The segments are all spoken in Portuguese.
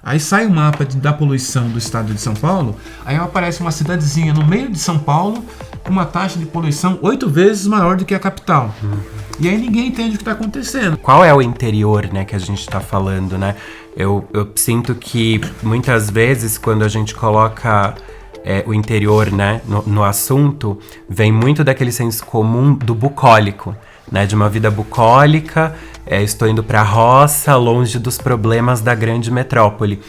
Aí sai o mapa da poluição do estado de São Paulo, aí aparece uma cidadezinha no meio de São Paulo com uma taxa de poluição 8 vezes maior do que a capital. E aí ninguém entende o que está acontecendo. Qual é o interior, né, que a gente está falando, né? Eu sinto que muitas vezes quando a gente coloca o interior, né, no assunto, vem muito daquele senso comum do bucólico, né, de uma vida bucólica, estou indo para a roça, longe dos problemas da grande metrópole.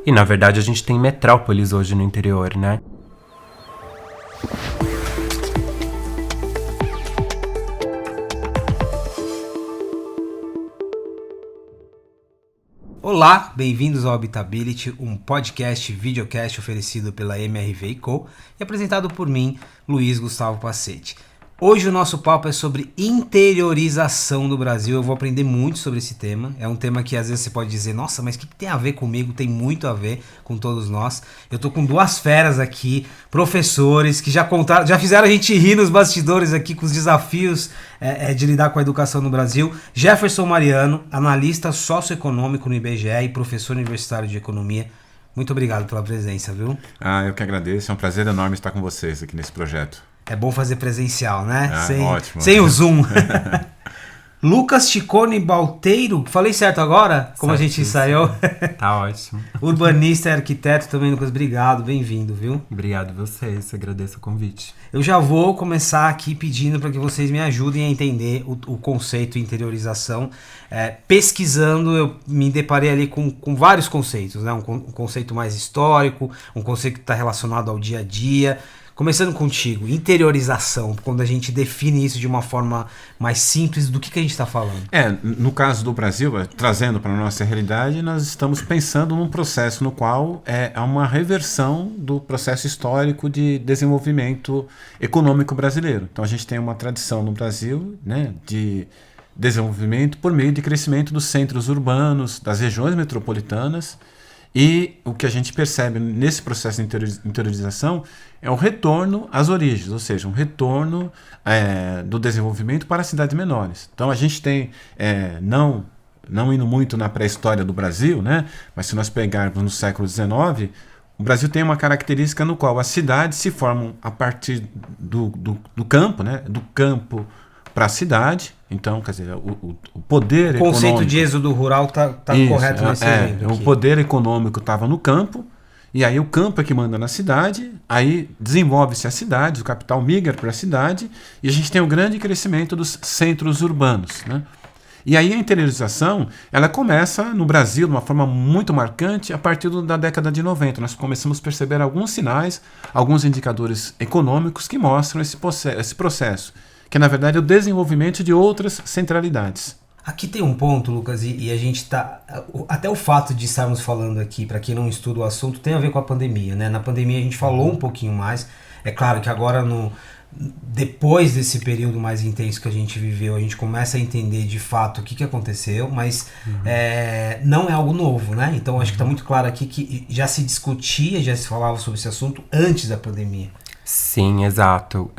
E na verdade a gente tem metrópoles hoje no interior, né? Olá, bem-vindos ao Habitability, um podcast, videocast oferecido pela MRV & Co. e apresentado por mim, Luiz Gustavo Pacete. Hoje o nosso papo é sobre interiorização do Brasil. Eu vou aprender muito sobre esse tema. É um tema que às vezes você pode dizer, nossa, mas o que tem a ver comigo? Tem muito a ver com todos nós. Eu tô com duas feras aqui, professores, que já contaram, já fizeram a gente rir nos bastidores aqui com os desafios de lidar com a educação no Brasil. Jefferson Mariano, analista socioeconômico no IBGE e professor universitário de economia. Muito obrigado pela presença, viu? Eu que agradeço. É um prazer enorme estar com vocês aqui nesse projeto. É bom fazer presencial, né? Ótimo. Sem o Zoom. Lucas Ciccone Balteiro, falei certo agora? Como a gente ensaiou? Tá ótimo. Urbanista e arquiteto também, Lucas. Obrigado, bem-vindo, viu? Obrigado a vocês, agradeço o convite. Eu já vou começar aqui pedindo para que vocês me ajudem a entender o conceito interiorização. Pesquisando, eu me deparei ali com vários conceitos, né? Um conceito mais histórico, um conceito que está relacionado ao dia a dia. Começando contigo, interiorização, quando a gente define isso de uma forma mais simples, do que a gente está falando? No caso do Brasil, trazendo para a nossa realidade, nós estamos pensando num processo no qual há uma reversão do processo histórico de desenvolvimento econômico brasileiro. Então a gente tem uma tradição no Brasil, né, de desenvolvimento por meio de crescimento dos centros urbanos, das regiões metropolitanas. E o que a gente percebe nesse processo de interiorização é o retorno às origens, ou seja, um retorno do desenvolvimento para as cidades menores. Então a gente tem, não indo muito na pré-história do Brasil, né, mas se nós pegarmos no século XIX, o Brasil tem uma característica no qual as cidades se formam a partir do campo, né, do campo para a cidade. Então, quer dizer, o poder econômico... O conceito de êxodo rural está correto nesse exemplo. O poder econômico estava no campo, e aí o campo é que manda na cidade, aí desenvolve-se a cidade, o capital migra para a cidade, e a gente tem o grande crescimento dos centros urbanos, né? E aí a interiorização, ela começa no Brasil de uma forma muito marcante a partir da década de 90. Nós começamos a perceber alguns sinais, alguns indicadores econômicos que mostram esse processo, que na verdade é o desenvolvimento de outras centralidades. Aqui tem um ponto, Lucas, e a gente tá... Até o fato de estarmos falando aqui, para quem não estuda o assunto, tem a ver com a pandemia, né? Na pandemia a gente falou um pouquinho mais. É claro que agora, depois desse período mais intenso que a gente viveu, a gente começa a entender de fato o que aconteceu, mas não é algo novo, né? Então acho que está muito claro aqui que já se discutia, já se falava sobre esse assunto antes da pandemia. Sim, exato.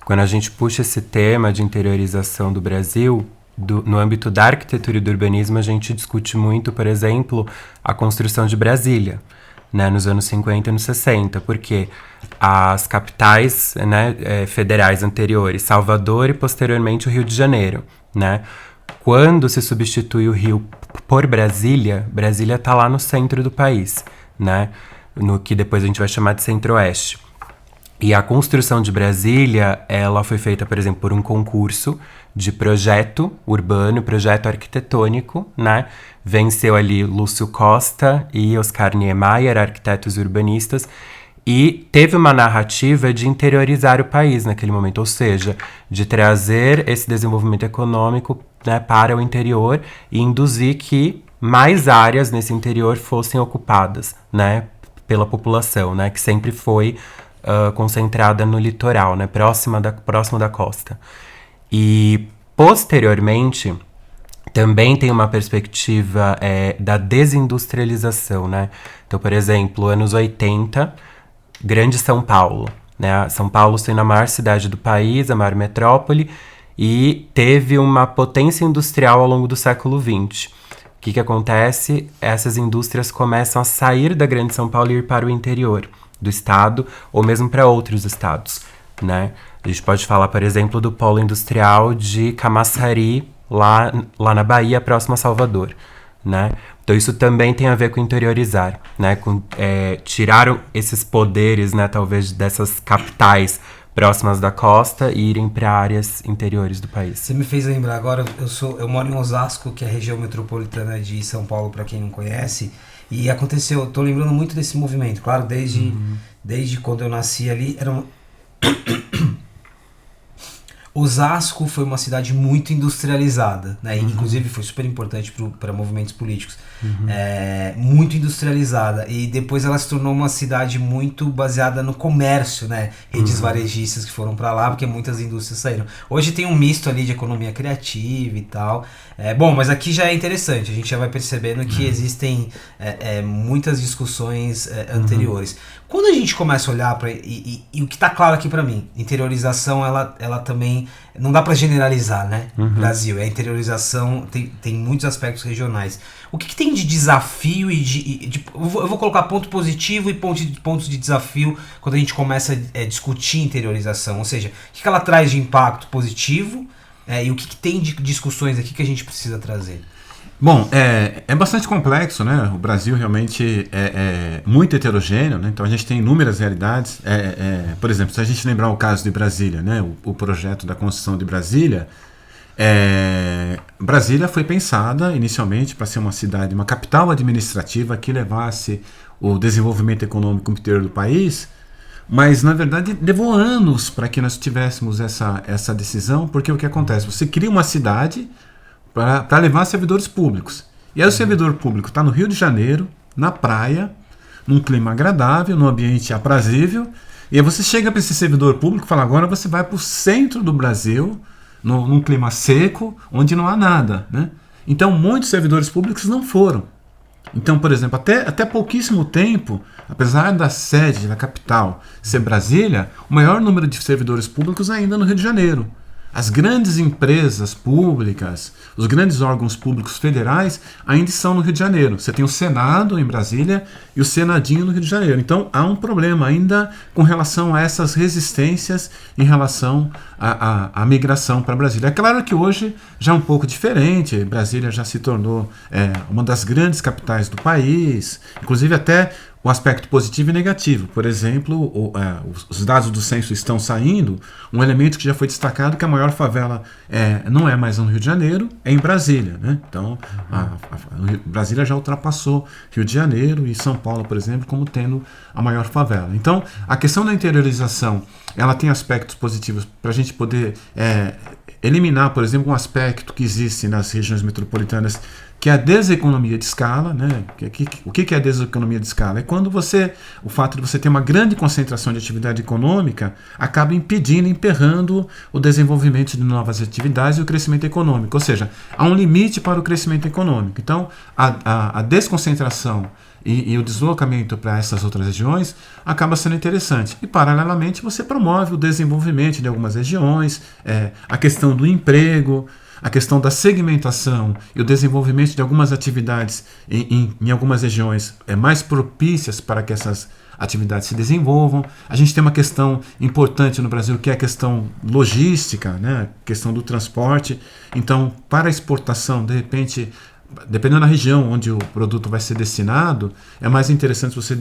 Quando a gente puxa esse tema de interiorização do Brasil, no âmbito da arquitetura e do urbanismo, a gente discute muito, por exemplo, a construção de Brasília, né, nos anos 50 e nos 60, porque as capitais, né, federais anteriores, Salvador e posteriormente o Rio de Janeiro, né, quando se substitui o Rio por Brasília, Brasília está lá no centro do país, né, no que depois a gente vai chamar de centro-oeste. E a construção de Brasília, ela foi feita, por exemplo, por um concurso de projeto urbano, projeto arquitetônico, né? Venceu ali Lúcio Costa e Oscar Niemeyer, arquitetos e urbanistas, e teve uma narrativa de interiorizar o país naquele momento, ou seja, de trazer esse desenvolvimento econômico, né, para o interior e induzir que mais áreas nesse interior fossem ocupadas, né, pela população, né, que sempre foi concentrada no litoral, né, próximo da costa. E, posteriormente, também tem uma perspectiva da desindustrialização, né? Então, por exemplo, anos 80, Grande São Paulo, né? São Paulo sendo a maior cidade do país, a maior metrópole, e teve uma potência industrial ao longo do século XX, que acontece? Essas indústrias começam a sair da Grande São Paulo e ir para o interior do estado, ou mesmo para outros estados, né? A gente pode falar, por exemplo, do polo industrial de Camaçari, lá na Bahia, próximo a Salvador, né? Então isso também tem a ver com interiorizar, né? Com tirar esses poderes, né, talvez dessas capitais próximas da costa e irem para áreas interiores do país. Você me fez lembrar agora, eu moro em Osasco, que é a região metropolitana de São Paulo, para quem não conhece, e aconteceu, eu tô lembrando muito desse movimento, claro, desde quando eu nasci ali, Osasco foi uma cidade muito industrializada, né? Inclusive foi super importante para movimentos políticos. Muito industrializada. E depois ela se tornou uma cidade muito baseada no comércio, né? Redes varejistas que foram para lá, porque muitas indústrias saíram. Hoje tem um misto ali de economia criativa e tal. Bom, mas aqui já é interessante. A gente já vai percebendo que existem muitas discussões anteriores. Quando a gente começa a olhar para e o que está claro aqui para mim, interiorização ela também não dá para generalizar, né? Brasil, a interiorização tem muitos aspectos regionais. O que tem de desafio eu vou colocar ponto positivo e pontos de desafio quando a gente começa a discutir interiorização, ou seja, o que ela traz de impacto positivo e o que tem de discussões aqui que a gente precisa trazer? Bom, é bastante complexo, né? O Brasil realmente é muito heterogêneo, né? Então a gente tem inúmeras realidades. Por exemplo, se a gente lembrar o caso de Brasília, né? O projeto da construção de Brasília, Brasília foi pensada inicialmente para ser uma cidade, uma capital administrativa que levasse o desenvolvimento econômico interior do país, mas na verdade levou anos para que nós tivéssemos essa decisão, porque o que acontece? Você cria uma cidade para levar servidores públicos. E aí o servidor público está no Rio de Janeiro, na praia, num clima agradável, num ambiente aprazível, e aí você chega para esse servidor público e fala, agora você vai para o centro do Brasil, num clima seco, onde não há nada, né? Então muitos servidores públicos não foram. Então, por exemplo, até pouquíssimo tempo, apesar da sede da capital ser Brasília, o maior número de servidores públicos ainda no Rio de Janeiro. As grandes empresas públicas, os grandes órgãos públicos federais ainda estão no Rio de Janeiro. Você tem o Senado em Brasília e o Senadinho no Rio de Janeiro. Então há um problema ainda com relação a essas resistências em relação à migração para Brasília. É claro que hoje já é um pouco diferente. Brasília já se tornou uma das grandes capitais do país, inclusive até o aspecto positivo e negativo. Por exemplo, os dados do censo estão saindo, um elemento que já foi destacado, que a maior favela não é mais no Rio de Janeiro, é em Brasília, né? Então, Brasília já ultrapassou Rio de Janeiro e São Paulo, por exemplo, como tendo a maior favela. Então, a questão da interiorização, ela tem aspectos positivos para a gente poder eliminar, por exemplo, um aspecto que existe nas regiões metropolitanas, que é a deseconomia de escala, né? O que é a deseconomia de escala? É quando o fato de você ter uma grande concentração de atividade econômica acaba emperrando o desenvolvimento de novas atividades e o crescimento econômico. Ou seja, há um limite para o crescimento econômico. Então, a desconcentração e o deslocamento para essas outras regiões acaba sendo interessante. E, paralelamente, você promove o desenvolvimento de algumas regiões, a questão do emprego, a questão da segmentação e o desenvolvimento de algumas atividades em algumas regiões mais propícias para que essas atividades se desenvolvam. A gente tem uma questão importante no Brasil, que é a questão logística, né? A questão do transporte. Então, para a exportação, de repente, dependendo da região onde o produto vai ser destinado, é mais interessante você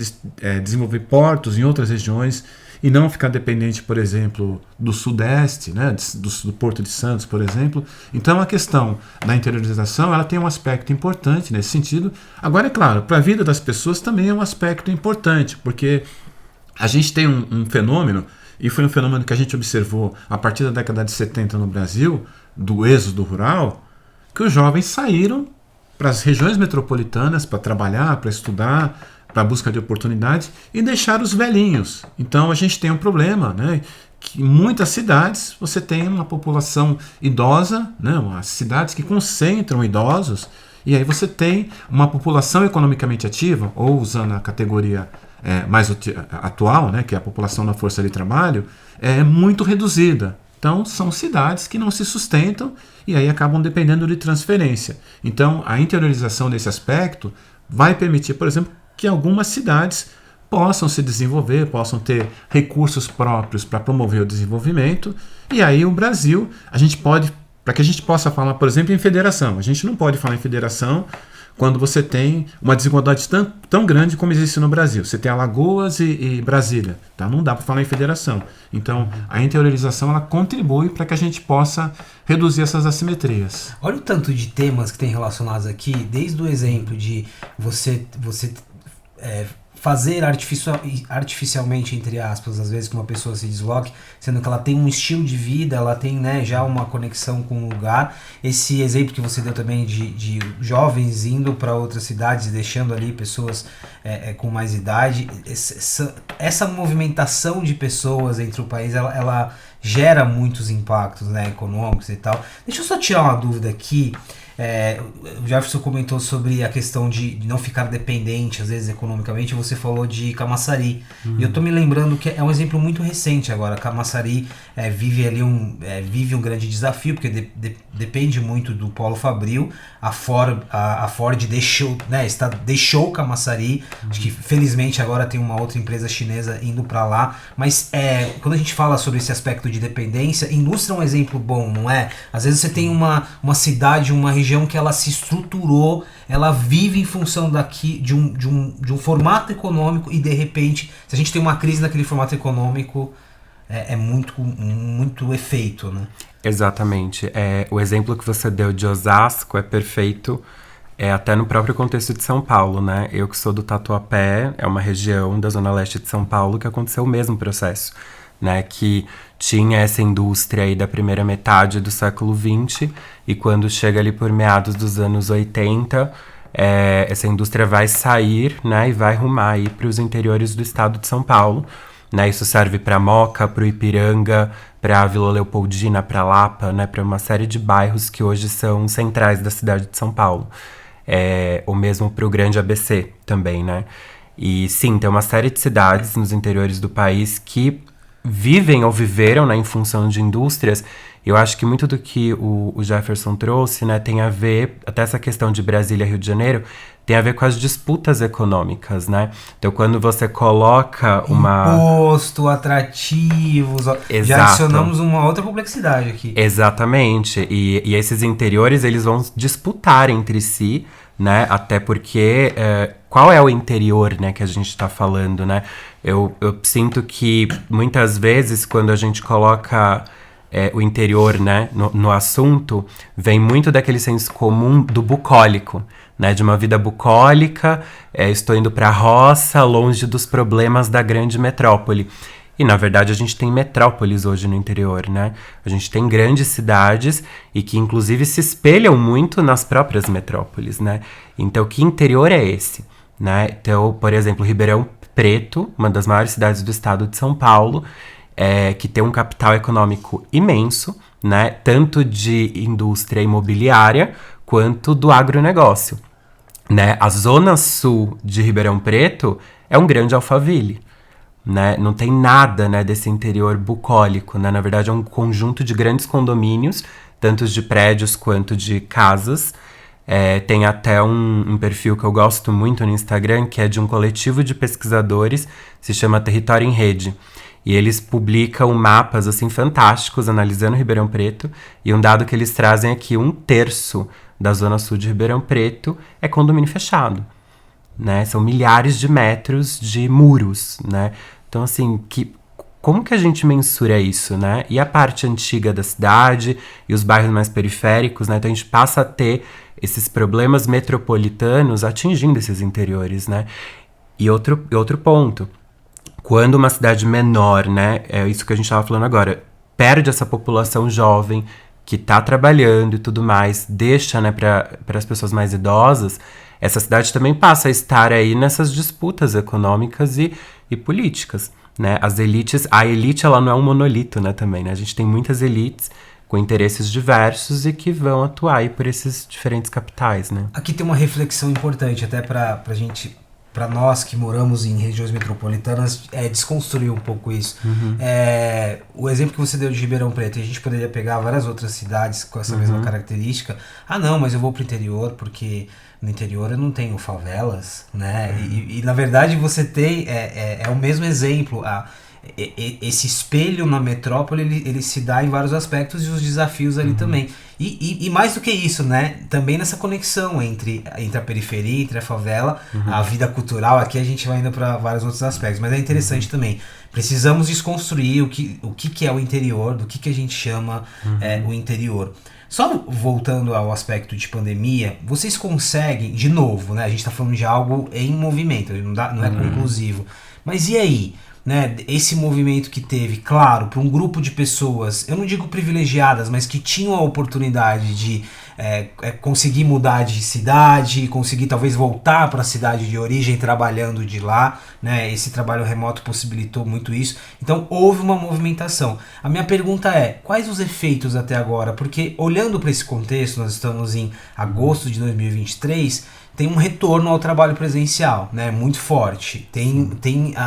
desenvolver portos em outras regiões e não ficar dependente, por exemplo, do Sudeste, né, do Porto de Santos, por exemplo. Então, a questão da interiorização, ela tem um aspecto importante nesse sentido. Agora, é claro, para a vida das pessoas também é um aspecto importante, porque a gente tem um fenômeno, e foi um fenômeno que a gente observou a partir da década de 70 no Brasil, do êxodo rural, que os jovens saíram para as regiões metropolitanas para trabalhar, para estudar, para a busca de oportunidades, e deixar os velhinhos. Então a gente tem um problema, né? Que em muitas cidades você tem uma população idosa, né? As cidades que concentram idosos, e aí você tem uma população economicamente ativa, ou usando a categoria mais atual, né? Que é a população na força de trabalho, muito reduzida. Então, são cidades que não se sustentam e aí acabam dependendo de transferência. Então, a interiorização desse aspecto vai permitir, por exemplo, que algumas cidades possam se desenvolver, possam ter recursos próprios para promover o desenvolvimento. E aí o Brasil, a gente pode, para que a gente possa falar, por exemplo, em federação. A gente não pode falar em federação quando você tem uma desigualdade tão grande como existe no Brasil. Você tem Alagoas e Brasília, tá? Não dá para falar em federação. Então, a interiorização ela contribui para que a gente possa reduzir essas assimetrias. Olha o tanto de temas que tem relacionados aqui, desde o exemplo de você fazer artificialmente, entre aspas, às vezes que uma pessoa se desloque, sendo que ela tem um estilo de vida, ela tem, né, já uma conexão com o lugar. Esse exemplo que você deu também de jovens indo para outras cidades e deixando ali pessoas com mais idade, essa movimentação de pessoas entre o país, ela gera muitos impactos, né, econômicos e tal. Deixa eu só tirar uma dúvida aqui. O Jefferson comentou sobre a questão de não ficar dependente, às vezes, economicamente. Você falou de Camaçari. E eu tô me lembrando que é um exemplo muito recente agora. Camaçari vive um grande desafio, porque depende muito do polo fabril. A Ford deixou Camaçari. Acho que, felizmente, agora tem uma outra empresa chinesa indo para lá. Mas quando a gente fala sobre esse aspecto de dependência, indústria é um exemplo bom, não é? Às vezes você tem uma cidade, uma região que ela se estruturou, ela vive em função de um formato econômico, e de repente, se a gente tem uma crise naquele formato econômico, é muito efeito, né? Exatamente. O exemplo que você deu de Osasco é perfeito, até no próprio contexto de São Paulo, né? Eu que sou do Tatuapé, é uma região da zona leste de São Paulo que aconteceu o mesmo processo, né? Que tinha essa indústria aí da primeira metade do século XX, e quando chega ali por meados dos anos 80, essa indústria vai sair, né, e vai rumar aí para os interiores do estado de São Paulo, né? Isso serve para Moca, para o Ipiranga, para a Vila Leopoldina, para Lapa, né, para uma série de bairros que hoje são centrais da cidade de São Paulo. Ou mesmo para o Grande ABC também, né? E sim, tem uma série de cidades nos interiores do país que vivem ou viveram, né, em função de indústrias. Eu acho que muito do que o Jefferson trouxe, né, tem a ver, até essa questão de Brasília e Rio de Janeiro, tem a ver com as disputas econômicas, né? Então, quando você coloca imposto, atrativos... Exato. Já adicionamos uma outra complexidade aqui. Exatamente. E esses interiores, eles vão disputar entre si, né? Até porque... qual é o interior, né, que a gente está falando, né? Eu sinto que, muitas vezes, quando a gente coloca... o interior, né, no assunto, vem muito daquele senso comum do bucólico, né, de uma vida bucólica, estou indo para a roça, longe dos problemas da grande metrópole. E, na verdade, a gente tem metrópoles hoje no interior, né? A gente tem grandes cidades e que, inclusive, se espelham muito nas próprias metrópoles, né? Então, que interior é esse, né? Então, por exemplo, Ribeirão Preto, uma das maiores cidades do estado de São Paulo, que tem um capital econômico imenso, né, tanto de indústria imobiliária quanto do agronegócio, né? A zona sul de Ribeirão Preto é um grande Alphaville, né? Não tem nada, né, desse interior bucólico, né? Na verdade, é um conjunto de grandes condomínios, tanto de prédios quanto de casas. Tem até um perfil que eu gosto muito no Instagram, que é de um coletivo de pesquisadores, se chama Território em Rede. E eles publicam mapas, assim, fantásticos, analisando Ribeirão Preto. E um dado que eles trazem é que 1/3 da zona sul de Ribeirão Preto é condomínio fechado, né? São milhares de metros de muros, né? Então, assim, como que a gente mensura isso, né? E a parte antiga da cidade e os bairros mais periféricos, né? Então, a gente passa a ter esses problemas metropolitanos atingindo esses interiores, né? E outro ponto... Quando uma cidade menor, né, é isso que a gente estava falando agora, perde essa população jovem que está trabalhando e tudo mais, deixa, né, para as pessoas mais idosas, essa cidade também passa a estar aí nessas disputas econômicas e políticas, né? A elite, ela não é um monolito, né, também, né? A gente tem muitas elites com interesses diversos e que vão atuar aí por esses diferentes capitais, né? Aqui tem uma reflexão importante até para a gente para nós que moramos em regiões metropolitanas, desconstruir um pouco isso. O exemplo que você deu de Ribeirão Preto, a gente poderia pegar várias outras cidades com essa mesma característica. Ah, não, mas eu vou pro interior porque no interior eu não tenho favelas, né? E na verdade você tem, o mesmo exemplo. Esse espelho na metrópole, ele se dá em vários aspectos e os desafios ali também. E mais do que isso, né? Também nessa conexão entre a periferia, entre a favela, a vida cultural. Aqui a gente vai indo para vários outros aspectos, mas é interessante também. Precisamos desconstruir o que é o interior, do que a gente chama o interior. Só voltando ao aspecto de pandemia, vocês conseguem, de novo, né? A gente está falando de algo em movimento, não é conclusivo. Mas e aí? Né, esse movimento que teve, claro, para um grupo de pessoas, eu não digo privilegiadas, mas que tinham a oportunidade de conseguir mudar de cidade, conseguir talvez voltar para a cidade de origem trabalhando de lá, né, esse trabalho remoto possibilitou muito isso, então houve uma movimentação. A minha pergunta é, quais os efeitos até agora? Porque olhando para esse contexto, nós estamos em agosto de 2023, tem um retorno ao trabalho presencial, né, muito forte. Tem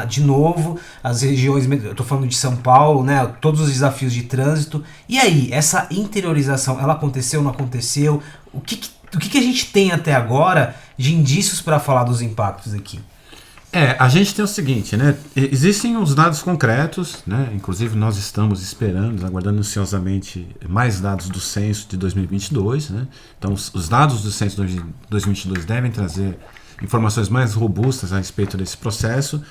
de novo, as regiões, eu estou falando de São Paulo, né, todos os desafios de trânsito. E aí, essa interiorização, ela aconteceu, não aconteceu? O que a gente tem até agora de indícios para falar dos impactos aqui? A gente tem o seguinte, né? Existem os dados concretos, né? Inclusive nós estamos esperando, aguardando ansiosamente mais dados do censo de 2022, né? Então os dados do censo de 2022 devem trazer informações mais robustas a respeito desse processo,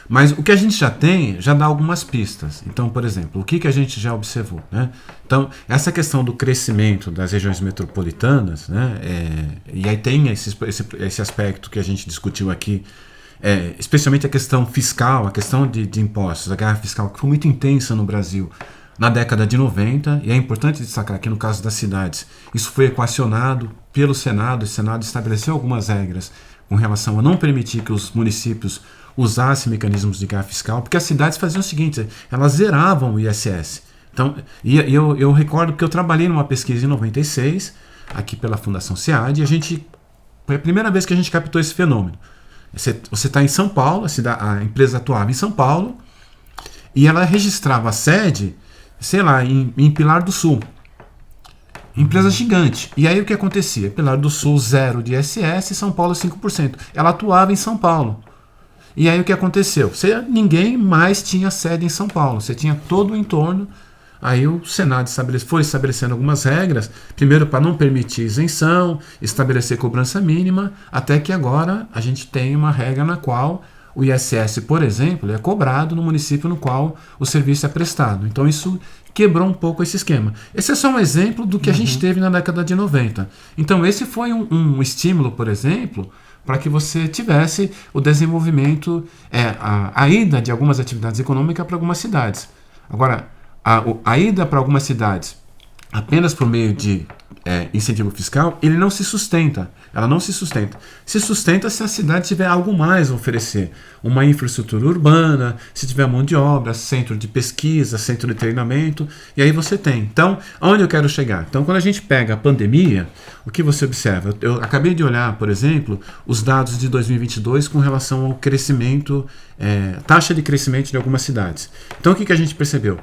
mas o que a gente já tem já dá algumas pistas. Então, por exemplo, o que a gente já observou, né? Então, essa questão do crescimento das regiões metropolitanas, né? E aí tem esse aspecto que a gente discutiu aqui, especialmente a questão fiscal, a questão de impostos, a guerra fiscal que foi muito intensa no Brasil na década de 90, e é importante destacar que no caso das cidades, isso foi equacionado pelo Senado, o Senado estabeleceu algumas regras com relação a não permitir que os municípios usassem mecanismos de guerra fiscal, porque as cidades faziam o seguinte, elas zeravam o ISS. Então, eu recordo que eu trabalhei numa pesquisa em 96, aqui pela Fundação SEAD, e foi a primeira vez que a gente captou esse fenômeno. Você está em São Paulo, a empresa atuava em São Paulo e ela registrava a sede, sei lá, em Pilar do Sul. Empresa gigante. E aí o que acontecia? Pilar do Sul 0 de ISS, São Paulo 5%. Ela atuava em São Paulo. E aí o que aconteceu? Ninguém mais tinha sede em São Paulo. Você tinha todo o entorno. Aí o Senado foi estabelecendo algumas regras, primeiro para não permitir isenção, estabelecer cobrança mínima, até que agora a gente tem uma regra na qual o ISS, por exemplo, é cobrado no município no qual o serviço é prestado. Então isso quebrou um pouco esse esquema. Esse é só um exemplo do que a gente teve na década de 90. Então esse foi um estímulo, por exemplo, para que você tivesse o desenvolvimento, a ida de algumas atividades econômicas para algumas cidades. Agora, a ida para algumas cidades apenas por meio de incentivo fiscal, ela não se sustenta. Se sustenta se a cidade tiver algo mais a oferecer. Uma infraestrutura urbana, se tiver mão de obra, centro de pesquisa, centro de treinamento, e aí você tem. Então, aonde eu quero chegar? Então, quando a gente pega a pandemia, o que você observa? Eu acabei de olhar, por exemplo, os dados de 2022 com relação ao crescimento, taxa de crescimento de algumas cidades. Então, o que a gente percebeu?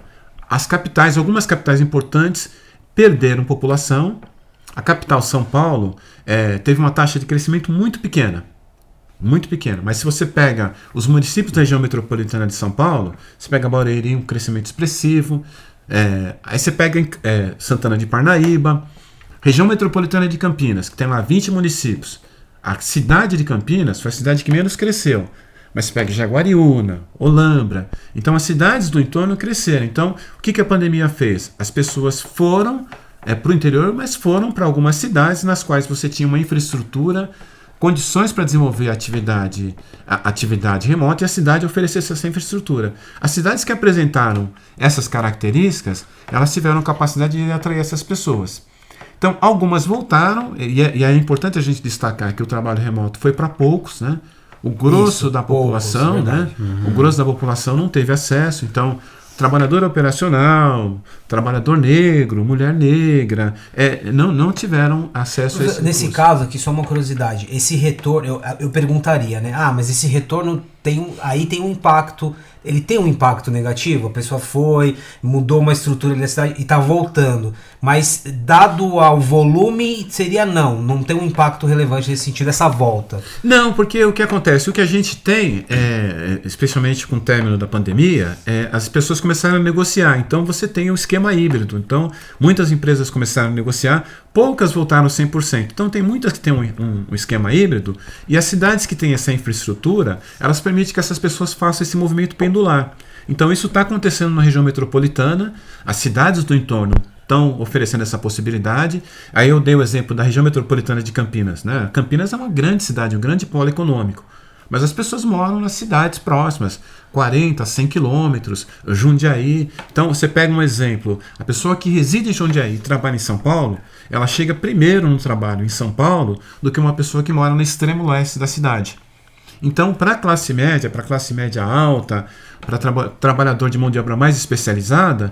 Algumas capitais importantes perderam população. A capital, São Paulo, teve uma taxa de crescimento muito pequena. Mas se você pega os municípios da região metropolitana de São Paulo, você pega Barueri, um crescimento expressivo. Aí você pega Santana de Parnaíba, região metropolitana de Campinas, que tem lá 20 municípios. A cidade de Campinas foi a cidade que menos cresceu. Mas você pega Jaguariúna, Olambra. Então as cidades do entorno cresceram. Então o que a pandemia fez? As pessoas foram para o interior, mas foram para algumas cidades nas quais você tinha uma infraestrutura, condições para desenvolver a atividade remota, e a cidade oferecesse essa infraestrutura. As cidades que apresentaram essas características, elas tiveram capacidade de atrair essas pessoas. Então algumas voltaram, e é importante a gente destacar que o trabalho remoto foi para poucos, né? O grosso da população, né? O grosso da população não teve acesso. Então, trabalhador operacional, trabalhador negro, mulher negra, não tiveram acesso a esse Nesse caso aqui, só uma curiosidade, esse retorno, eu perguntaria, né? Mas esse retorno tem um impacto, ele tem um impacto negativo? A pessoa foi, mudou uma estrutura da cidade e está voltando, mas dado ao volume, seria não tem um impacto relevante nesse sentido, essa volta? Não, porque o que acontece, o que a gente tem, especialmente com o término da pandemia, as pessoas começaram a negociar, então você tem o esquema híbrido, então muitas empresas começaram a negociar, poucas voltaram 100%, então tem muitas que têm um esquema híbrido, e as cidades que têm essa infraestrutura, elas permitem que essas pessoas façam esse movimento pendular. Então isso está acontecendo na região metropolitana, as cidades do entorno estão oferecendo essa possibilidade. Aí eu dei o exemplo da região metropolitana de Campinas, né? Campinas é uma grande cidade, um grande polo econômico, mas as pessoas moram nas cidades próximas, 40, 100 quilômetros, Jundiaí. Então você pega um exemplo, a pessoa que reside em Jundiaí e trabalha em São Paulo, ela chega primeiro no trabalho em São Paulo do que uma pessoa que mora no extremo leste da cidade. Então, para a classe média alta, para trabalhador de mão de obra mais especializada,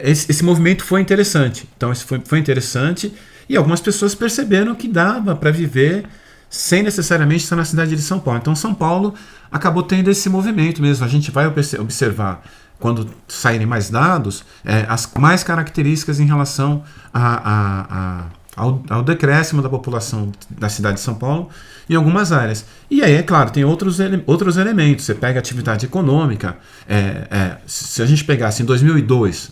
esse movimento foi interessante. Então, isso foi interessante, e algumas pessoas perceberam que dava para viver sem necessariamente estar na cidade de São Paulo. Então, São Paulo acabou tendo esse movimento mesmo. A gente vai observar, quando saírem mais dados, as mais características em relação ao decréscimo da população da cidade de São Paulo em algumas áreas. E aí, é claro, tem outros elementos. Você pega a atividade econômica. Se a gente pegasse em 2002,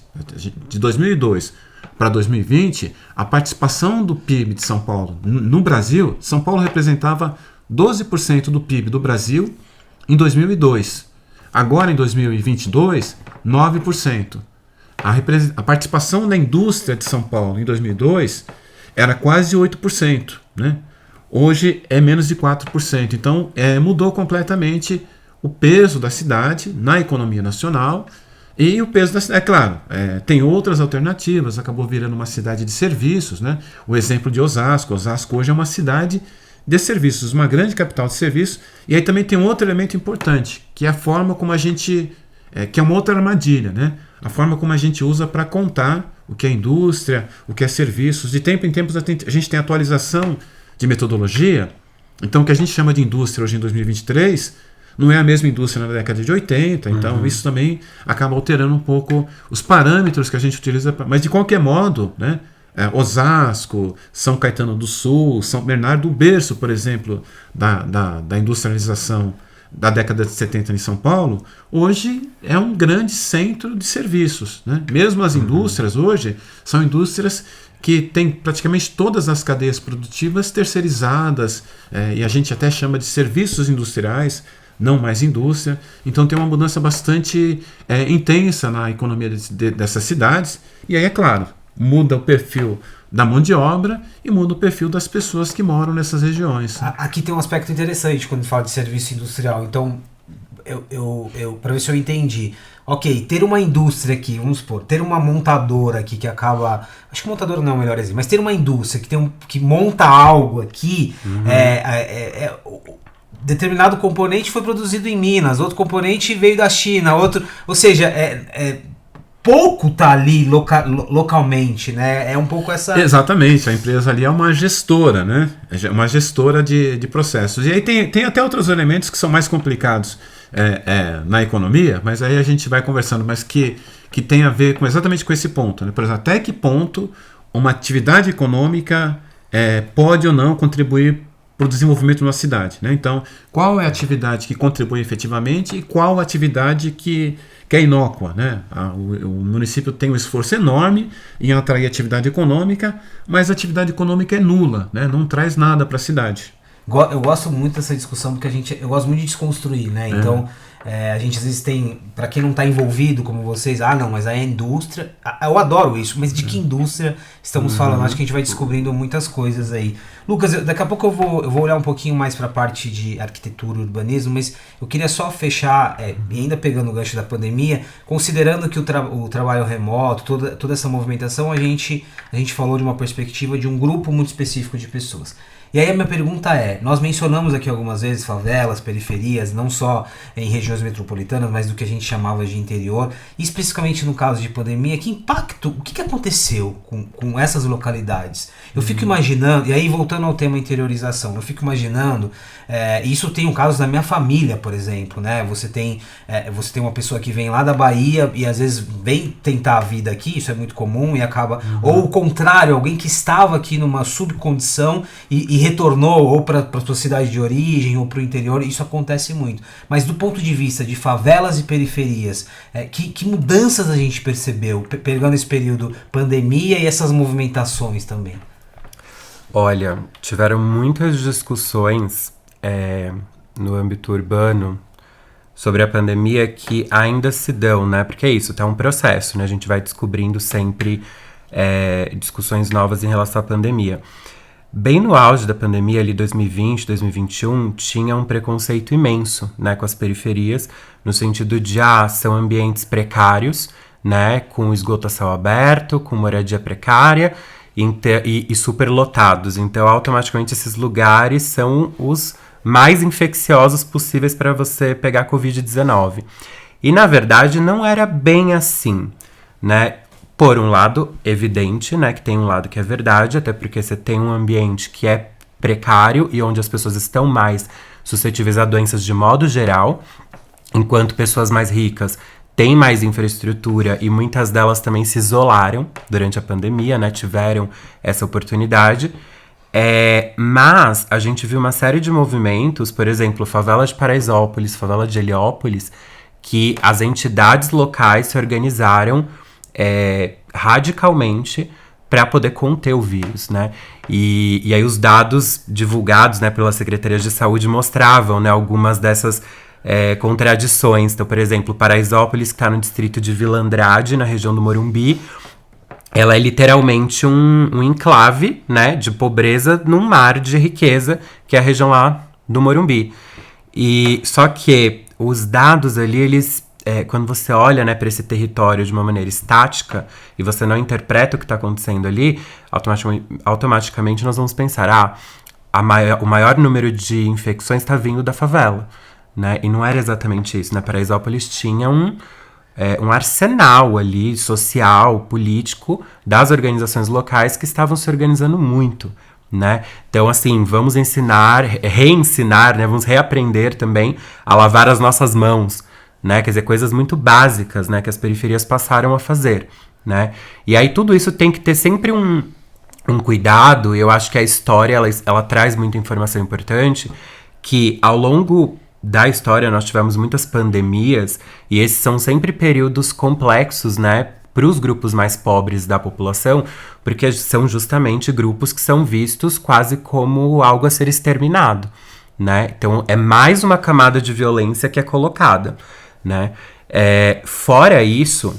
de 2002 para 2020, a participação do PIB de São Paulo no Brasil, São Paulo representava 12% do PIB do Brasil em 2002. Agora, em 2022, 9%. A participação da indústria de São Paulo em 2002 era quase 8%, né? Hoje é menos de 4%. Então, mudou completamente o peso da cidade na economia nacional e o peso da cidade. É claro, tem outras alternativas, acabou virando uma cidade de serviços, né? O exemplo de Osasco. Osasco hoje é uma cidade de serviços, uma grande capital de serviços. E aí também tem um outro elemento importante, que é a forma como a gente... que é uma outra armadilha, né? A forma como a gente usa para contar o que é indústria, o que é serviços. De tempo em tempo a gente tem atualização de metodologia. Então o que a gente chama de indústria hoje em 2023 não é a mesma indústria na década de 80. Então isso também acaba alterando um pouco os parâmetros que a gente utiliza. Mas de qualquer modo, né? Osasco, São Caetano do Sul, São Bernardo, o berço, por exemplo, da industrialização da década de 70 em São Paulo, hoje é um grande centro de serviços, né? Mesmo as indústrias hoje são indústrias que têm praticamente todas as cadeias produtivas terceirizadas, e a gente até chama de serviços industriais, não mais indústria. Então tem uma mudança bastante intensa na economia dessas cidades, e aí, é claro, muda o perfil da mão de obra e muda o perfil das pessoas que moram nessas regiões. Aqui tem um aspecto interessante quando fala de serviço industrial. Então, para ver se eu entendi. Ok, ter uma indústria aqui, vamos supor, ter uma montadora aqui que acaba... Acho que montadora não é o melhor exemplo, mas ter uma indústria que monta algo aqui, determinado componente foi produzido em Minas, outro componente veio da China, ou seja, pouco está ali localmente, né? É um pouco essa... Exatamente, a empresa ali é uma gestora, né? É uma gestora de processos. E aí tem até outros elementos que são mais complicados na economia, mas aí a gente vai conversando, mas que tem a ver exatamente com esse ponto, né? Por exemplo, até que ponto uma atividade econômica pode ou não contribuir para o desenvolvimento de uma cidade, né? Então, qual é a atividade que contribui efetivamente e qual a atividade que é inócua, né? O município tem um esforço enorme em atrair atividade econômica, mas a atividade econômica é nula, né? Não traz nada para a cidade. Eu gosto muito dessa discussão porque eu gosto muito de desconstruir, né? Então, a gente às vezes tem, para quem não está envolvido como vocês, não, mas aí é indústria, eu adoro isso, mas de que indústria estamos falando? Acho que a gente vai descobrindo muitas coisas aí. Lucas, daqui a pouco eu vou olhar um pouquinho mais para a parte de arquitetura e urbanismo, mas eu queria só fechar, e ainda pegando o gancho da pandemia, considerando que o trabalho remoto, toda essa movimentação, a gente falou de uma perspectiva de um grupo muito específico de pessoas. E aí a minha pergunta é, nós mencionamos aqui algumas vezes favelas, periferias, não só em regiões metropolitanas, mas do que a gente chamava de interior, e especificamente no caso de pandemia, que impacto, o que aconteceu com essas localidades? Eu fico imaginando, e aí voltando ao tema interiorização, eu fico imaginando, isso tem um caso na minha família, por exemplo, né? Você tem uma pessoa que vem lá da Bahia e às vezes vem tentar a vida aqui, isso é muito comum, e acaba, ou o contrário, alguém que estava aqui numa subcondição e retornou ou para sua cidade de origem ou para o interior, isso acontece muito. Mas do ponto de vista de favelas e periferias, que mudanças a gente percebeu, pegando esse período pandemia e essas movimentações também? Olha, tiveram muitas discussões no âmbito urbano sobre a pandemia que ainda se dão, né? Porque é isso, tá um processo, né? A gente vai descobrindo sempre discussões novas em relação à pandemia. Bem no auge da pandemia, ali 2020, 2021, tinha um preconceito imenso, né, com as periferias, no sentido de, são ambientes precários, né, com esgoto a céu aberto, com moradia precária e superlotados. Então, automaticamente, esses lugares são os mais infecciosos possíveis para você pegar Covid-19. E, na verdade, não era bem assim, né? Por um lado, evidente, né, que tem um lado que é verdade, até porque você tem um ambiente que é precário e onde as pessoas estão mais suscetíveis a doenças de modo geral, enquanto pessoas mais ricas têm mais infraestrutura e muitas delas também se isolaram durante a pandemia, né, tiveram essa oportunidade. Mas a gente viu uma série de movimentos, por exemplo, favela de Paraisópolis, favela de Heliópolis, que as entidades locais se organizaram radicalmente para poder conter o vírus, né? E aí os dados divulgados, né, pela Secretaria de Saúde mostravam, né, algumas dessas contradições. Então, por exemplo, Paraisópolis, que está no distrito de Vila Andrade, na região do Morumbi, ela é literalmente um enclave, né, de pobreza num mar de riqueza, que é a região lá do Morumbi. E só que os dados ali, eles quando você olha, né, para esse território de uma maneira estática e você não interpreta o que está acontecendo ali, automaticamente nós vamos pensar, o maior número de infecções está vindo da favela, né? E não era exatamente isso, né? Paraisópolis tinha um arsenal ali social, político, das organizações locais que estavam se organizando muito, né? Então, assim, vamos reensinar, né? Vamos reaprender também a lavar as nossas mãos, né? Quer dizer, coisas muito básicas, né, que as periferias passaram a fazer, né? E aí tudo isso tem que ter sempre um cuidado, e eu acho que a história, ela traz muita informação importante, que ao longo da história nós tivemos muitas pandemias, e esses são sempre períodos complexos, né, para os grupos mais pobres da população, porque são justamente grupos que são vistos quase como algo a ser exterminado, né? Então é mais uma camada de violência que é colocada, né? Fora isso,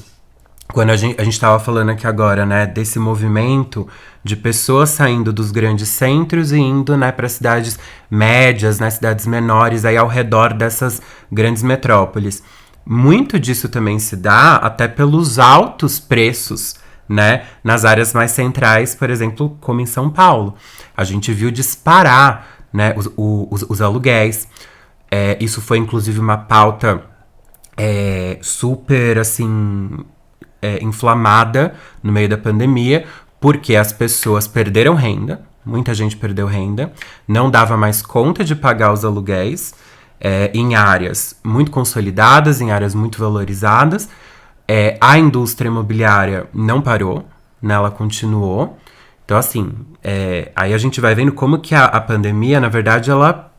quando a gente estava falando aqui agora, né, desse movimento de pessoas saindo dos grandes centros e indo, né, para cidades médias, né, cidades menores, aí ao redor dessas grandes metrópoles. Muito disso também se dá até pelos altos preços, né, nas áreas mais centrais, por exemplo, como em São Paulo. A gente viu disparar, né, os aluguéis. Isso foi inclusive uma pauta super, assim, inflamada no meio da pandemia, porque as pessoas perderam renda, muita gente perdeu renda, não dava mais conta de pagar os aluguéis em áreas muito consolidadas, em áreas muito valorizadas. A indústria imobiliária não parou, né, ela continuou. Então, assim, aí a gente vai vendo como que a pandemia, na verdade, ela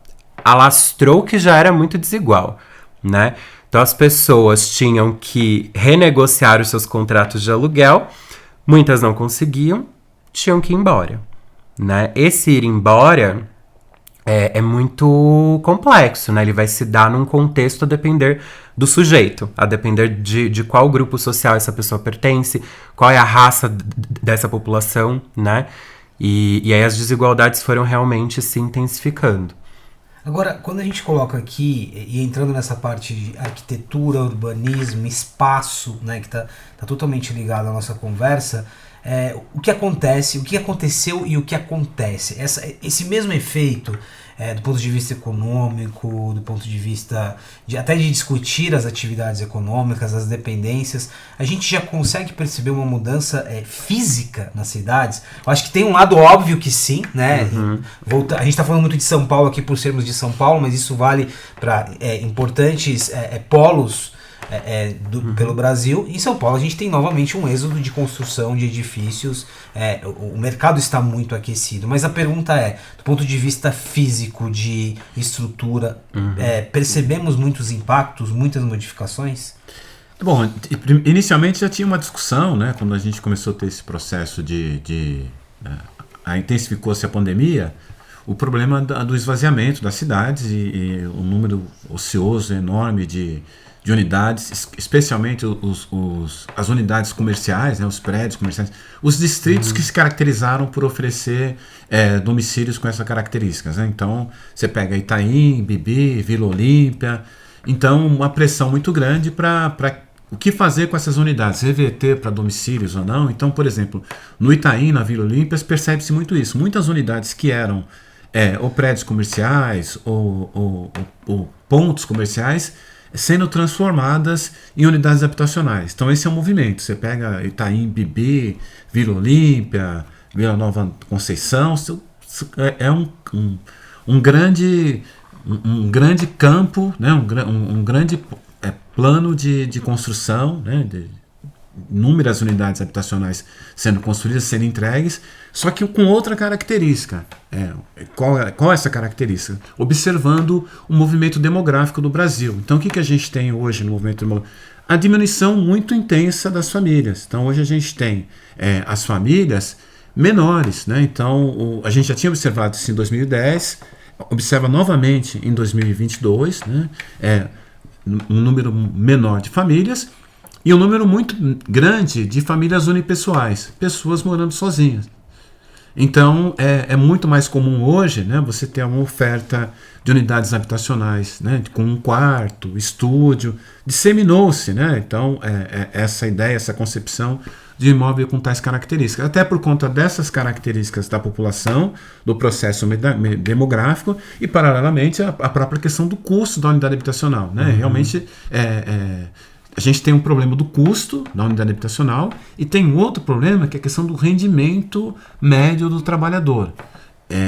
alastrou que já era muito desigual, né? Então, as pessoas tinham que renegociar os seus contratos de aluguel, muitas não conseguiam, tinham que ir embora, né? Esse ir embora é muito complexo, né? Ele vai se dar num contexto a depender do sujeito, a depender de qual grupo social essa pessoa pertence, qual é a raça dessa população, né? E aí as desigualdades foram realmente se intensificando. Agora, quando a gente coloca aqui, e entrando nessa parte de arquitetura, urbanismo, espaço, né, que tá totalmente ligado à nossa conversa, o que acontece, o que aconteceu e o que acontece. Esse mesmo efeito, do ponto de vista econômico, do ponto de vista até de discutir as atividades econômicas, as dependências, a gente já consegue perceber uma mudança física nas cidades? Eu acho que tem um lado óbvio que sim, né? A gente está falando muito de São Paulo aqui por sermos de São Paulo, mas isso vale para importantes polos pelo Brasil. Em São Paulo a gente tem novamente um êxodo de construção de edifícios, o mercado está muito aquecido, mas a pergunta do ponto de vista físico, de estrutura, percebemos muitos impactos, muitas modificações? Bom, inicialmente já tinha uma discussão, né, quando a gente começou a ter esse processo intensificou-se a pandemia, o problema do esvaziamento das cidades e o número ocioso enorme de unidades, especialmente as unidades comerciais, né, os prédios comerciais, os distritos que se caracterizaram por oferecer domicílios com essas características, né? Então, você pega Itaim, Bibi, Vila Olímpia, então uma pressão muito grande para o que fazer com essas unidades, reverter para domicílios ou não. Então, por exemplo, no Itaim, na Vila Olímpia, percebe-se muito isso. Muitas unidades que eram ou prédios comerciais ou pontos comerciais sendo transformadas em unidades habitacionais. Então esse é um movimento. Você pega Itaim, Bibi, Vila Olímpia, Vila Nova Conceição, é um grande campo, né? um grande plano de construção, né? De inúmeras unidades habitacionais sendo construídas, sendo entregues, só que com outra característica. Qual é essa característica? Observando o movimento demográfico do Brasil. Então, o que a gente tem hoje no movimento demográfico? A diminuição muito intensa das famílias. Então, hoje a gente tem as famílias menores, né? Então, a gente já tinha observado isso em 2010, observa novamente em 2022, né? Um número menor de famílias, e um número muito grande de famílias unipessoais, pessoas morando sozinhas. Então, é muito mais comum hoje, né, você ter uma oferta de unidades habitacionais, né, com um quarto, estúdio, disseminou-se, né, então, essa ideia, essa concepção de imóvel com tais características. Até por conta dessas características da população, do processo demográfico e, paralelamente, a própria questão do custo da unidade habitacional. Né? Realmente, a gente tem um problema do custo da unidade habitacional e tem um outro problema que é a questão do rendimento médio do trabalhador.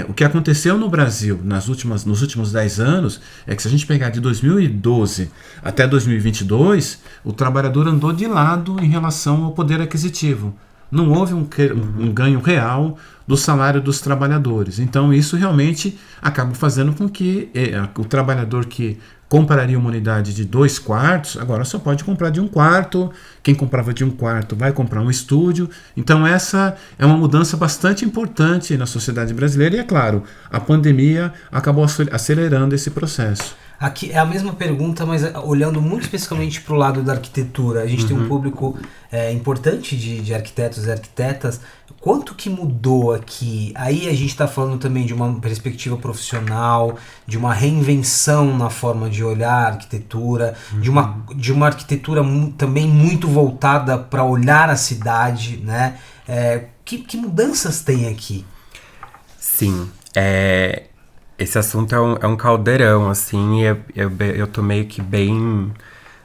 O que aconteceu no Brasil nos últimos 10 anos é que, se a gente pegar de 2012 até 2022, o trabalhador andou de lado em relação ao poder aquisitivo. Não houve um ganho real do salário dos trabalhadores. Então, isso realmente acaba fazendo com que o trabalhador que compraria uma unidade de 2 quartos, agora só pode comprar de 1 quarto. Quem comprava de 1 quarto vai comprar um estúdio. Então essa é uma mudança bastante importante na sociedade brasileira e, é claro, a pandemia acabou acelerando esse processo. Aqui é a mesma pergunta, mas olhando muito especificamente para o lado da arquitetura. A gente tem um público importante de arquitetos e arquitetas. Quanto que mudou aqui? Aí a gente está falando também de uma perspectiva profissional, de uma reinvenção na forma de olhar a arquitetura, de uma arquitetura também muito voltada para olhar a cidade, né? Que mudanças tem aqui? Sim, esse assunto é um caldeirão, assim, e eu tô meio que bem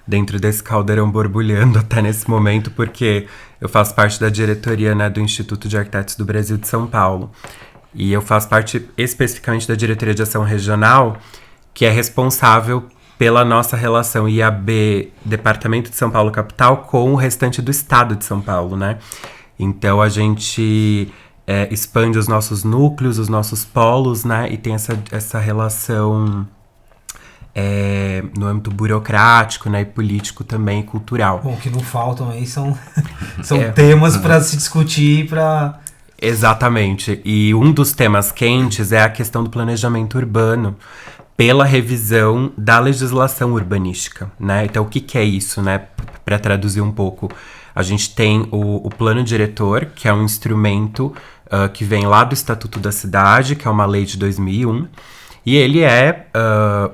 dentro desse caldeirão borbulhando até nesse momento, porque eu faço parte da diretoria, né, do Instituto de Arquitetos do Brasil de São Paulo. E eu faço parte especificamente da diretoria de ação regional, que é responsável pela nossa relação IAB, Departamento de São Paulo Capital, com o restante do estado de São Paulo, né? Então a gente expande os nossos núcleos, os nossos polos, né? E tem essa relação no âmbito burocrático, né, e político também, e cultural. Bom, o que não faltam aí são temas para se discutir, para... Exatamente. E um dos temas quentes é a questão do planejamento urbano pela revisão da legislação urbanística, né? Então, o que é isso, né? Para traduzir um pouco, a gente tem o plano diretor, que é um instrumento que vem lá do Estatuto da Cidade, que é uma lei de 2001, e ele é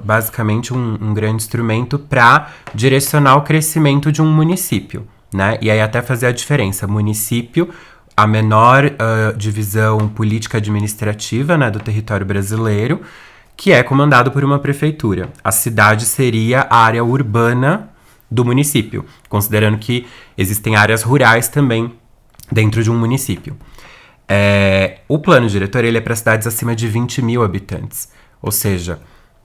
basicamente um grande instrumento para direcionar o crescimento de um município, né? E aí até fazer a diferença, município, a menor divisão política administrativa, né, do território brasileiro, que é comandado por uma prefeitura. A cidade seria a área urbana do município, considerando que existem áreas rurais também dentro de um município. O plano diretor ele é para cidades acima de 20 mil habitantes, ou seja,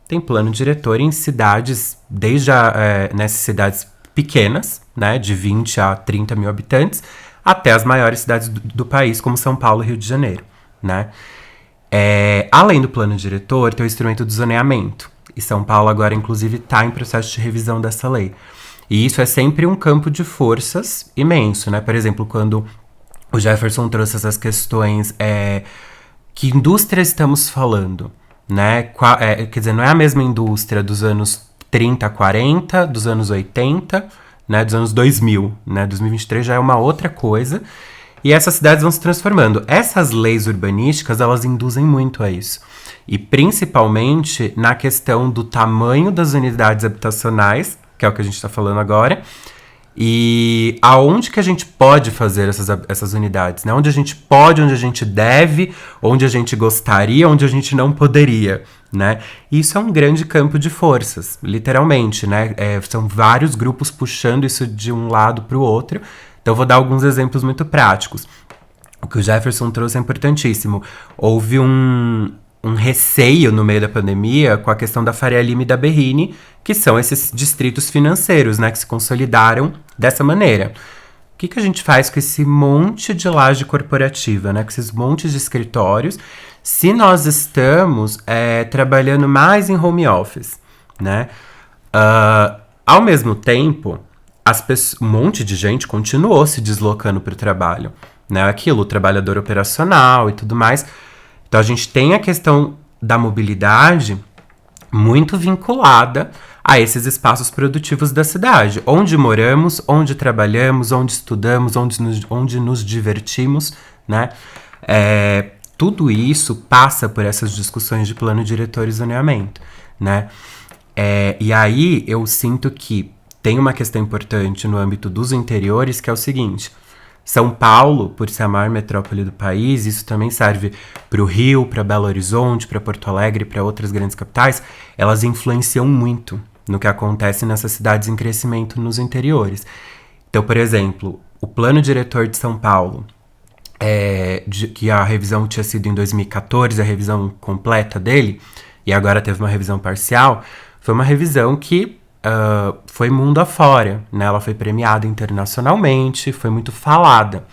tem plano diretor em cidades, desde nessas cidades pequenas, né, de 20 a 30 mil habitantes, até as maiores cidades do país, como São Paulo e Rio de Janeiro, né? Além do plano diretor, tem o instrumento do zoneamento. E São Paulo agora, inclusive, está em processo de revisão dessa lei. E isso é sempre um campo de forças imenso, né? Por exemplo, quando o Jefferson trouxe essas questões, que indústria estamos falando, né? Quer dizer, não é a mesma indústria dos anos 30, 40, dos anos 80, né? Dos anos 2000, né? 2023 já é uma outra coisa. E essas cidades vão se transformando. Essas leis urbanísticas, elas induzem muito a isso. E principalmente na questão do tamanho das unidades habitacionais, que é o que a gente está falando agora, e aonde que a gente pode fazer essas unidades, né? Onde a gente pode, onde a gente deve, onde a gente gostaria, onde a gente não poderia, né? E isso é um grande campo de forças, literalmente, né? São vários grupos puxando isso de um lado para o outro. Então, eu vou dar alguns exemplos muito práticos. O que o Jefferson trouxe é importantíssimo. Houve um receio no meio da pandemia com a questão da Faria Lima e da Berrini, que são esses distritos financeiros, né, que se consolidaram dessa maneira. O que a gente faz com esse monte de laje corporativa, né, com esses montes de escritórios, se nós estamos trabalhando mais em home office, né? Ao mesmo tempo, um monte de gente continuou se deslocando para o trabalho, né? Aquilo, o trabalhador operacional e tudo mais. Então, a gente tem a questão da mobilidade muito vinculada a esses espaços produtivos da cidade. Onde moramos, onde trabalhamos, onde estudamos, onde nos divertimos, né? Tudo isso passa por essas discussões de plano diretor e zoneamento, né? E aí, eu sinto que tem uma questão importante no âmbito dos interiores, que é o seguinte: São Paulo, por ser a maior metrópole do país, isso também serve para o Rio, para Belo Horizonte, para Porto Alegre, para outras grandes capitais, elas influenciam muito no que acontece nessas cidades em crescimento nos interiores. Então, por exemplo, o plano diretor de São Paulo, que a revisão tinha sido em 2014, a revisão completa dele, e agora teve uma revisão parcial, foi uma revisão que foi mundo afora, né? Ela foi premiada internacionalmente, foi muito falada.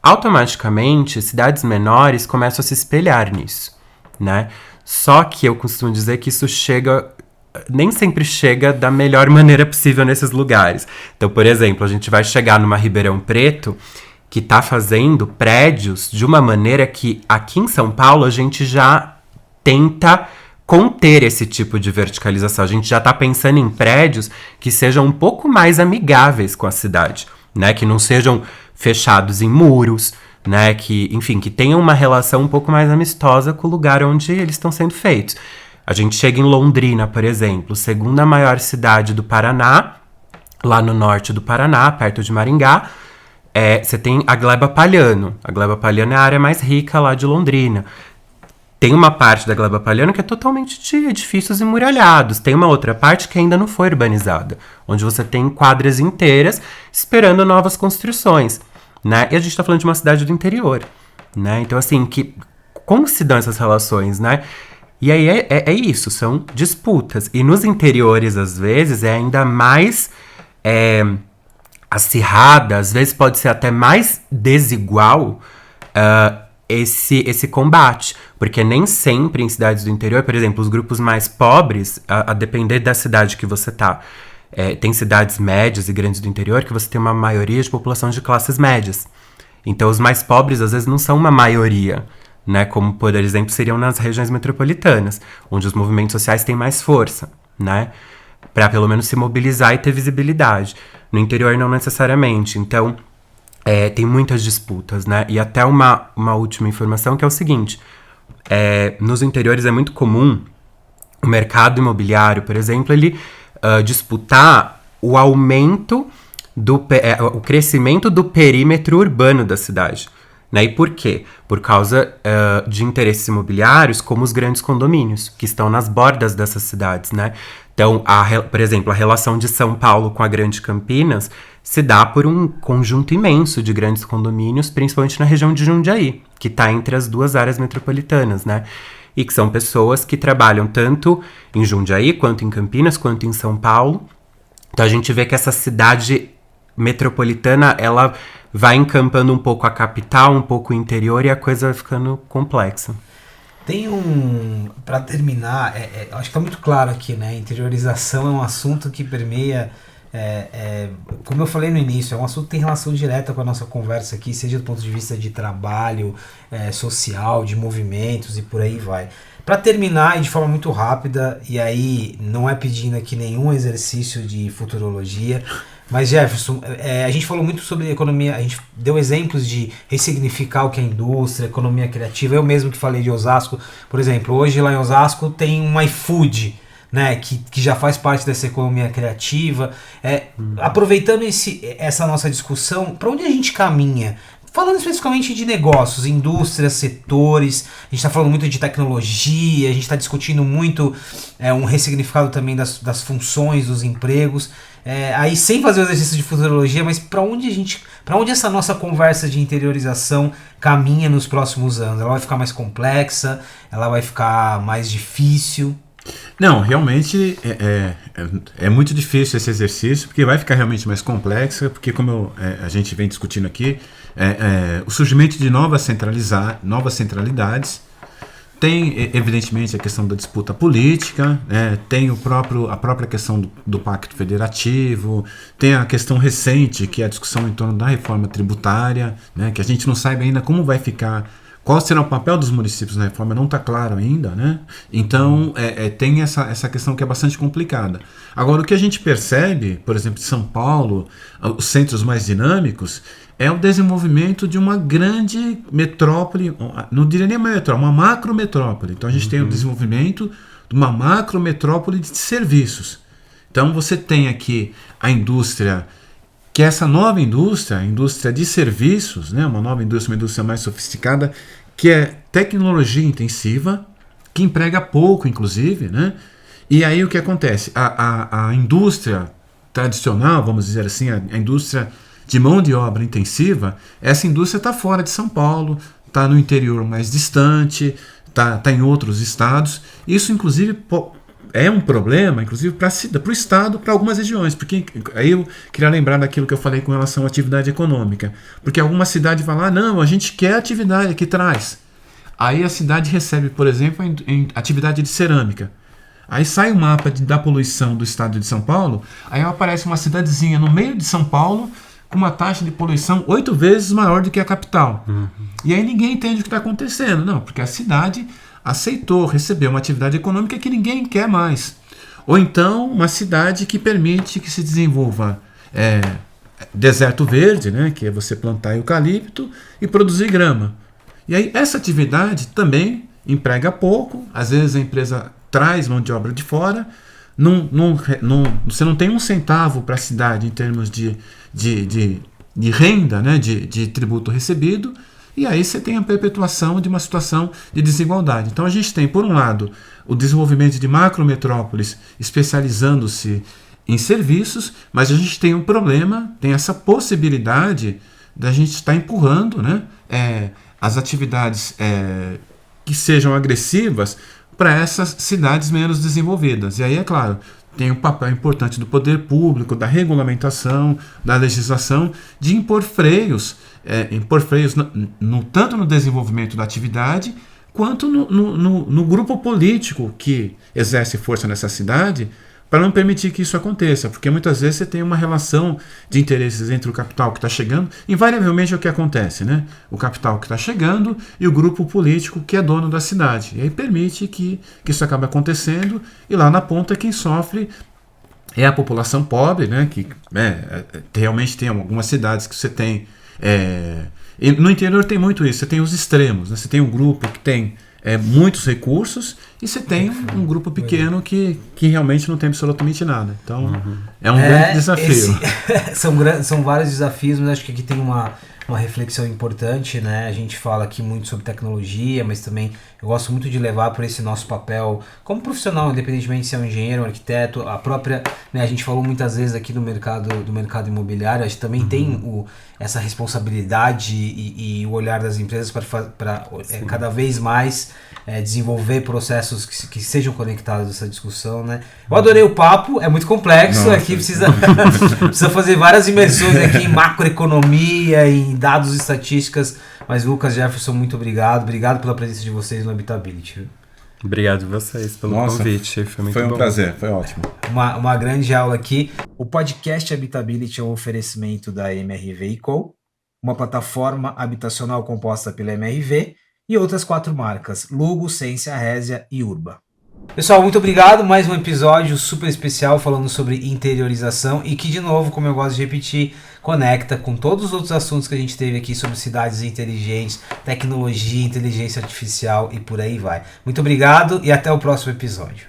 Automaticamente, cidades menores começam a se espelhar nisso, né? Só que eu costumo dizer que isso nem sempre chega da melhor maneira possível nesses lugares. Então, por exemplo, a gente vai chegar numa Ribeirão Preto que está fazendo prédios de uma maneira que aqui em São Paulo a gente já tenta conter esse tipo de verticalização. A gente já está pensando em prédios que sejam um pouco mais amigáveis com a cidade, né? Que não sejam fechados em muros, né? Que, enfim, que tenham uma relação um pouco mais amistosa com o lugar onde eles estão sendo feitos. A gente chega em Londrina, por exemplo, segunda maior cidade do Paraná, lá no norte do Paraná, perto de Maringá. Você tem a Gleba Palhano. A Gleba Palhano é a área mais rica lá de Londrina. Tem uma parte da Gleba Palhano que é totalmente de edifícios emuralhados. Tem uma outra parte que ainda não foi urbanizada, onde você tem quadras inteiras esperando novas construções, né? E a gente está falando de uma cidade do interior, né? Então, assim, como se dão essas relações, né? E aí é isso, são disputas. E nos interiores, às vezes, é ainda mais acirrada, às vezes pode ser até mais desigual esse combate, porque nem sempre em cidades do interior, por exemplo, os grupos mais pobres, a depender da cidade que você tá, tem cidades médias e grandes do interior que você tem uma maioria de população de classes médias. Então os mais pobres às vezes não são uma maioria, né, como por exemplo seriam nas regiões metropolitanas, onde os movimentos sociais têm mais força, né, para pelo menos se mobilizar e ter visibilidade. No interior não necessariamente, então tem muitas disputas, né? E até uma última informação que é o seguinte: nos interiores é muito comum o mercado imobiliário, por exemplo, ele disputar o aumento o crescimento do perímetro urbano da cidade, Né? E por quê? Por causa de interesses imobiliários, como os grandes condomínios, que estão nas bordas dessas cidades, né? Então, por exemplo, a relação de São Paulo com a Grande Campinas se dá por um conjunto imenso de grandes condomínios, principalmente na região de Jundiaí, que está entre as duas áreas metropolitanas, né? E que são pessoas que trabalham tanto em Jundiaí, quanto em Campinas, quanto em São Paulo. Então, a gente vê que essa cidade metropolitana, ela vai encampando um pouco a capital, um pouco o interior, e a coisa vai ficando complexa. Tem para terminar, acho que tá muito claro aqui, né? Interiorização é um assunto que permeia, como eu falei no início, é um assunto que tem relação direta com a nossa conversa aqui, seja do ponto de vista de trabalho, social, de movimentos e por aí vai. Para terminar, e de forma muito rápida, e aí não é pedindo aqui nenhum exercício de futurologia, mas Jefferson, a gente falou muito sobre economia, a gente deu exemplos de ressignificar o que é indústria, economia criativa. Eu mesmo que falei de Osasco, por exemplo, hoje lá em Osasco tem um iFood, né, que já faz parte dessa economia criativa. Aproveitando essa nossa discussão, para onde a gente caminha? Falando especificamente de negócios, indústrias, setores, a gente está falando muito de tecnologia, a gente está discutindo muito um ressignificado também das funções, dos empregos. Aí sem fazer o exercício de futurologia, mas para onde essa nossa conversa de interiorização caminha nos próximos anos? Ela vai ficar mais complexa? Ela vai ficar mais difícil? Não, realmente é muito difícil esse exercício, porque vai ficar realmente mais complexa, porque como a gente vem discutindo aqui, o surgimento de novas centralidades, tem evidentemente a questão da disputa política, tem a própria questão do Pacto Federativo, tem a questão recente, que é a discussão em torno da reforma tributária, né, que a gente não sabe ainda como vai ficar, qual será o papel dos municípios na reforma, não está claro ainda, né? Então tem essa questão que é bastante complicada. Agora, o que a gente percebe, por exemplo, em São Paulo, os centros mais dinâmicos, é o desenvolvimento de uma grande metrópole, não diria nem uma metrópole, uma macrometrópole. Então a gente tem o desenvolvimento de uma macrometrópole de serviços. Então você tem aqui a indústria, que é essa nova indústria, a indústria de serviços, né? Uma indústria mais sofisticada, que é tecnologia intensiva, que emprega pouco, inclusive, né? E aí o que acontece? A indústria tradicional, vamos dizer assim, a indústria de mão de obra intensiva, essa indústria está fora de São Paulo, está no interior mais distante, está em outros estados. Isso, inclusive, é um problema, inclusive, para o Estado, para algumas regiões. Porque aí eu queria lembrar daquilo que eu falei com relação à atividade econômica. Porque alguma cidade vai lá, não, a gente quer atividade que traz. Aí a cidade recebe, por exemplo, em atividade de cerâmica. Aí sai o mapa da poluição do estado de São Paulo, aí aparece uma cidadezinha no meio de São Paulo, com uma taxa de poluição 8 vezes maior do que a capital. E aí ninguém entende o que está acontecendo. Não, porque a cidade aceitou receber uma atividade econômica que ninguém quer mais. Ou então uma cidade que permite que se desenvolva deserto verde, né, que é você plantar eucalipto e produzir grama. E aí essa atividade também emprega pouco, às vezes a empresa traz mão de obra de fora, você não tem um centavo para a cidade em termos de renda, né, de tributo recebido, e aí você tem a perpetuação de uma situação de desigualdade. Então a gente tem, por um lado, o desenvolvimento de macrometrópoles especializando-se em serviços, mas a gente tem um problema, tem essa possibilidade da gente estar empurrando, né, as atividades que sejam agressivas para essas cidades menos desenvolvidas. E aí, é claro, tem um papel importante do poder público, da regulamentação, da legislação, de impor freios tanto no desenvolvimento da atividade, quanto no grupo político que exerce força nessa cidade, para não permitir que isso aconteça, porque muitas vezes você tem uma relação de interesses entre o capital que está chegando, invariavelmente é o que acontece, né? O capital que está chegando e o grupo político que é dono da cidade. E aí permite que isso acabe acontecendo, e lá na ponta quem sofre é a população pobre, né? Que realmente tem algumas cidades que você tem... E no interior tem muito isso, você tem os extremos, né? Você tem um grupo que tem muitos recursos, e você tem um grupo pequeno que realmente não tem absolutamente nada. Então, é um grande desafio. São vários desafios, mas acho que aqui tem uma uma reflexão importante, né? A gente fala aqui muito sobre tecnologia, mas também eu gosto muito de levar por esse nosso papel como profissional, independentemente de ser um engenheiro, um arquiteto, a própria, né? A gente falou muitas vezes aqui do mercado imobiliário, a gente também tem essa responsabilidade e o olhar das empresas para cada vez mais desenvolver processos que sejam conectados a essa discussão, né? Eu adorei o papo, é muito complexo, aqui precisa fazer várias imersões aqui em macroeconomia, em dados, estatísticas, mas Lucas, Jefferson, muito obrigado pela presença de vocês no Habitability. Viu? Obrigado a vocês pelo convite, foi muito bom. Foi um prazer, foi ótimo. Uma grande aula aqui. O podcast Habitability é um oferecimento da MRV & Co, uma plataforma habitacional composta pela MRV e outras 4 marcas, Lugo, Sensia, Resia e Urba. Pessoal, muito obrigado. Mais um episódio super especial falando sobre interiorização e que, de novo, como eu gosto de repetir, conecta com todos os outros assuntos que a gente teve aqui sobre cidades inteligentes, tecnologia, inteligência artificial e por aí vai. Muito obrigado e até o próximo episódio.